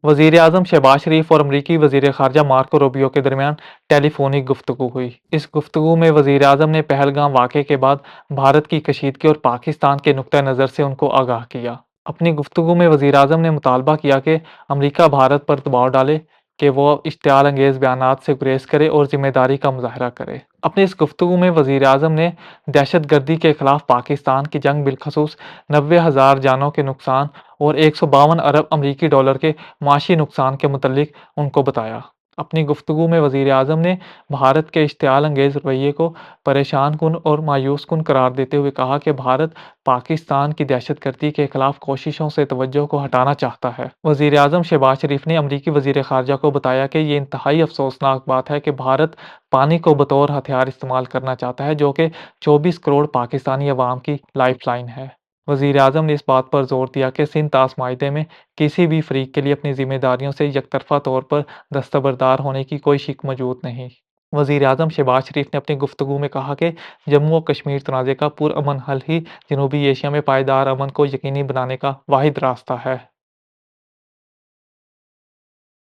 وزیر اعظم شہباز شریف اور امریکی وزیر خارجہ مارکو روبیو کے درمیان ٹیلی فونک گفتگو ہوئی۔ اس گفتگو میں وزیر اعظم نے پہلگام واقعے کے بعد بھارت کی کشیدگی اور پاکستان کے نقطہ نظر سے ان کو آگاہ کیا۔ اپنی گفتگو میں وزیر اعظم نے مطالبہ کیا کہ امریکہ بھارت پر دباؤ ڈالے کہ وہ اشتعال انگیز بیانات سے گریز کرے اور ذمہ داری کا مظاہرہ کرے۔ اپنی اس گفتگو میں وزیر اعظم نے دہشت گردی کے خلاف پاکستان کی جنگ، بالخصوص 90,000 جانوں کے نقصان اور 152 ارب امریکی ڈالر کے معاشی نقصان کے متعلق ان کو بتایا۔ اپنی گفتگو میں وزیر اعظم نے بھارت کے اشتعال انگیز رویے کو پریشان کن اور مایوس کن قرار دیتے ہوئے کہا کہ بھارت پاکستان کی دہشت گردی کے خلاف کوششوں سے توجہ کو ہٹانا چاہتا ہے۔ وزیر اعظم شہباز شریف نے امریکی وزیر خارجہ کو بتایا کہ یہ انتہائی افسوسناک بات ہے کہ بھارت پانی کو بطور ہتھیار استعمال کرنا چاہتا ہے، جو کہ 24 کروڑ پاکستانی عوام کی لائف لائن ہے۔ وزیر اعظم نے اس بات پر زور دیا کہ سندھ طاس معاہدے میں کسی بھی فریق کے لیے اپنی ذمہ داریوں سے یک طرفہ طور پر دستبردار ہونے کی کوئی شک موجود نہیں۔ وزیر اعظم شہباز شریف نے اپنی گفتگو میں کہا کہ جموں و کشمیر تنازع کا پرامن حل ہی جنوبی ایشیا میں پائیدار امن کو یقینی بنانے کا واحد راستہ ہے۔